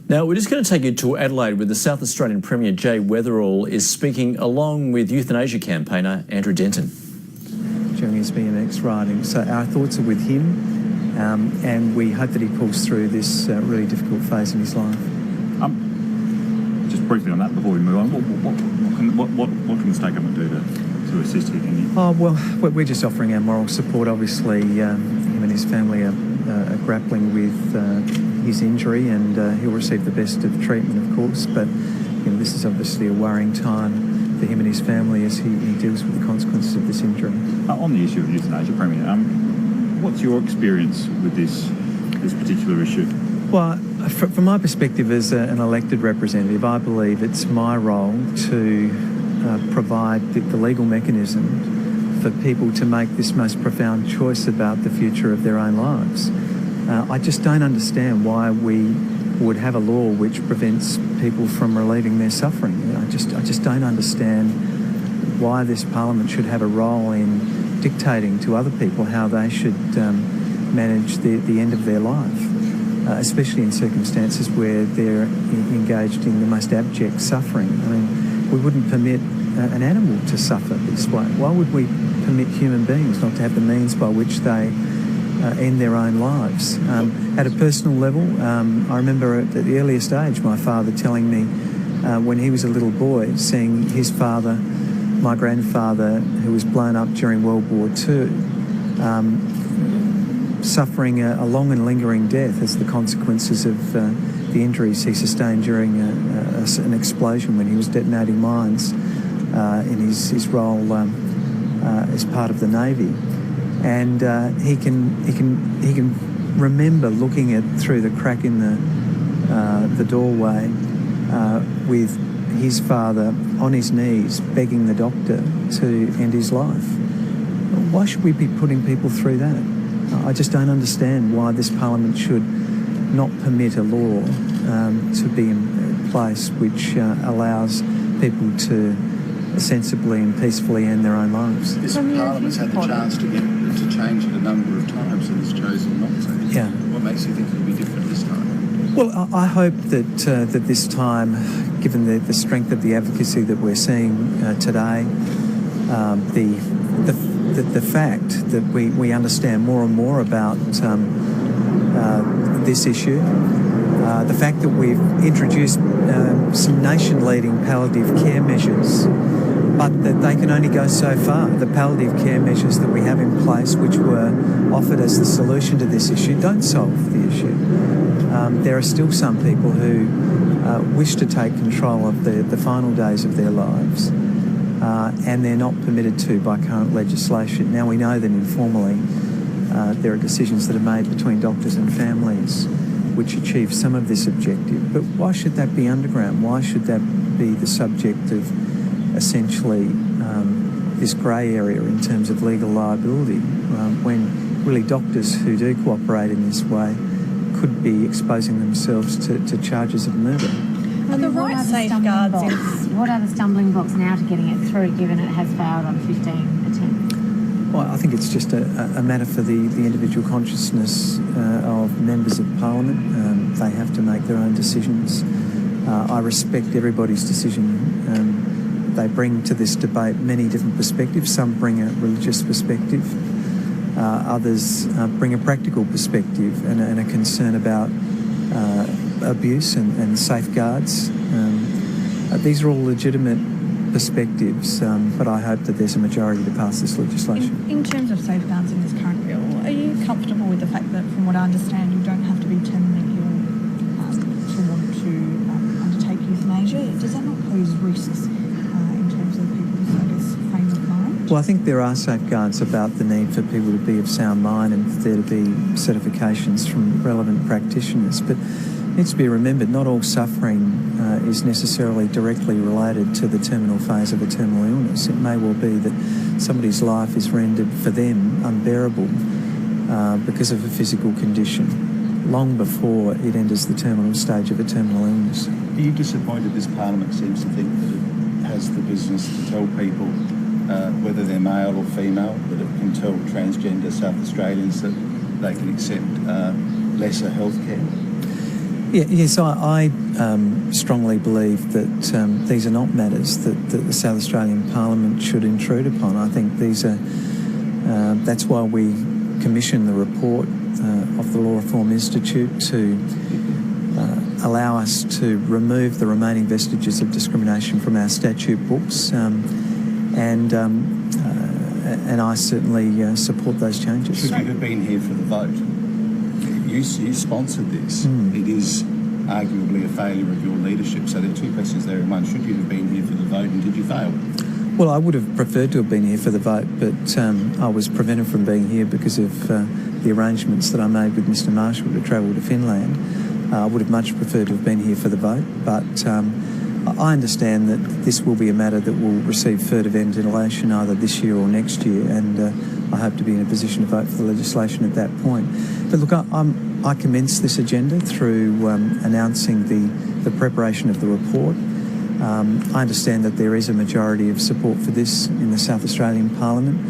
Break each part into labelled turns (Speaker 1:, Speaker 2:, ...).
Speaker 1: Now, we're just going to take you to Adelaide, where the South Australian Premier Jay Weatherill is speaking along with euthanasia campaigner Andrew Denton.
Speaker 2: During his BMX riding. So our thoughts are with him, and we hope that he pulls through this really difficult phase in his life.
Speaker 3: Just briefly on that before we move on, what can the state government do to assist you?
Speaker 2: Oh, well, we're just offering our moral support. Obviously, him and his family are grappling with his injury, and he'll receive the best of treatment, of course, but this is obviously a worrying time for him and his family as he deals with the consequences of this injury.
Speaker 3: On the issue of euthanasia, Premier, what's your experience with this particular issue?
Speaker 2: Well, from my perspective as an elected representative, I believe it's my role to provide the legal mechanism for people to make this most profound choice about the future of their own lives. I just don't understand why we would have a law which prevents people from relieving their suffering. I just don't understand why this Parliament should have a role in dictating to other people how they should manage the end of their life, especially in circumstances where they're engaged in the most abject suffering. I mean, we wouldn't permit an animal to suffer this way. Why would we permit human beings not to have the means by which they end their own lives? At a personal level, I remember at the earliest age my father telling me when he was a little boy, seeing his father, my grandfather, who was blown up during World War II, suffering a long and lingering death as the consequences of the injuries he sustained during an explosion when he was detonating mines in his role as part of the Navy. And he can remember looking through the crack in the doorway with his father on his knees begging the doctor to end his life. Why should we be putting people through that? I just don't understand why this Parliament should not permit a law to be in place which allows people to sensibly and peacefully end their own lives.
Speaker 4: This Parliament's had the chance to change it a number of times and has chosen not to.
Speaker 2: Yeah.
Speaker 4: What makes you think it'll be different this time?
Speaker 2: Well, I hope that this time, given the strength of the advocacy that we're seeing today, the fact that we understand more and more about this issue, the fact that we've introduced some nation-leading palliative care measures, but that they can only go so far. The palliative care measures that we have in place, which were offered as the solution to this issue, don't solve the issue. There are still some people who wish to take control of the final days of their lives, and they're not permitted to by current legislation. Now, we know that informally there are decisions that are made between doctors and families which achieve some of this objective. But why should that be underground? Why should that be the subject of essentially this grey area in terms of legal liability, when really doctors who do cooperate in this way could be exposing themselves to charges of murder?
Speaker 5: Are the right safeguards?
Speaker 6: What are the stumbling blocks now to getting it through, given it has failed on 15 attempts?
Speaker 2: Well, I think it's just a matter for the individual consciousness of members of Parliament. They have to make their own decisions. I respect everybody's decision. They bring to this debate many different perspectives. Some bring a religious perspective. Others bring a practical perspective and a concern about abuse and safeguards. These are all legitimate perspectives, but I hope that there's a majority to pass this legislation.
Speaker 5: In terms of safeguards in this current bill, are you comfortable with the fact that, from what I understand, you don't have to be terminally ill to want to undertake euthanasia? Does that not pose risks in terms of people's, I guess, frame of mind?
Speaker 2: Well, I think there are safeguards about the need for people to be of sound mind and for there to be certifications from relevant practitioners. But it needs to be remembered, not all suffering is necessarily directly related to the terminal phase of a terminal illness. It may well be that somebody's life is rendered for them unbearable because of a physical condition long before it enters the terminal stage of a terminal illness.
Speaker 4: Are you disappointed this Parliament seems to think that it has the business to tell people, whether they're male or female, that it can tell transgender South Australians that they can accept lesser health care?
Speaker 2: Yes, I strongly believe that these are not matters that the South Australian Parliament should intrude upon. I think these are, that's why we commissioned the report of the Law Reform Institute to allow us to remove the remaining vestiges of discrimination from our statute books, and I certainly support those changes.
Speaker 4: Should you have been here for the vote? You sponsored this. It is arguably a failure of your leadership. So there are two questions there in one. Should you have been here for the vote, and did you fail?
Speaker 2: Well, I would have preferred to have been here for the vote, but I was prevented from being here because of the arrangements that I made with Mr Marshall to travel to Finland. I would have much preferred to have been here for the vote, but I understand that this will be a matter that will receive further ventilation either this year or next year, and I hope to be in a position to vote for the legislation at that point. But look, I commenced this agenda through announcing the preparation of the report. I understand that there is a majority of support for this in the South Australian Parliament.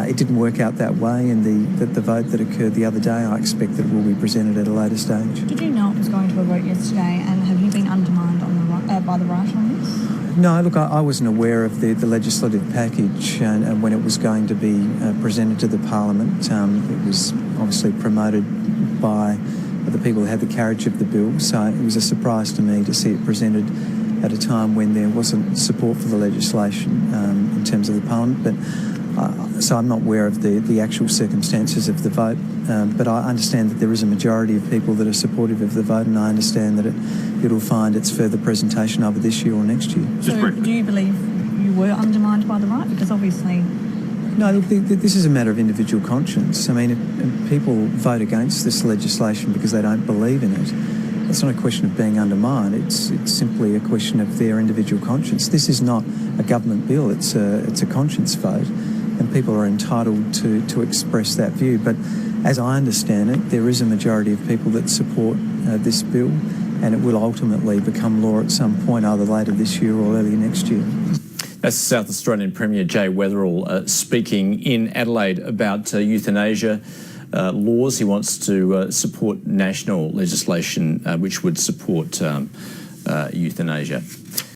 Speaker 2: It didn't work out that way in the vote that occurred the other day. I expect that it will be presented at a later stage.
Speaker 5: Did you know it was going to a vote yesterday, and have you been undermined on by the right on this?
Speaker 2: No, look, I wasn't aware of the legislative package and when it was going to be presented to the Parliament. It was obviously promoted by the people who had the carriage of the bill, so it was a surprise to me to see it presented at a time when there wasn't support for the legislation in terms of the Parliament. But so I'm not aware of the actual circumstances of the vote, but I understand that there is a majority of people that are supportive of the vote, and I understand that it'll find its further presentation either this year or next year.
Speaker 5: So do you believe you were undermined by the right? Because obviously...
Speaker 2: No, look, this is a matter of individual conscience. I mean, if people vote against this legislation because they don't believe in it, it's not a question of being undermined. It's simply a question of their individual conscience. This is not a government bill. It's a conscience vote, and people are entitled to express that view. But as I understand it, there is a majority of people that support this bill, and it will ultimately become law at some point, either later this year or early next year.
Speaker 1: That's South Australian Premier Jay Weatherill speaking in Adelaide about euthanasia laws. He wants to support national legislation which would support euthanasia.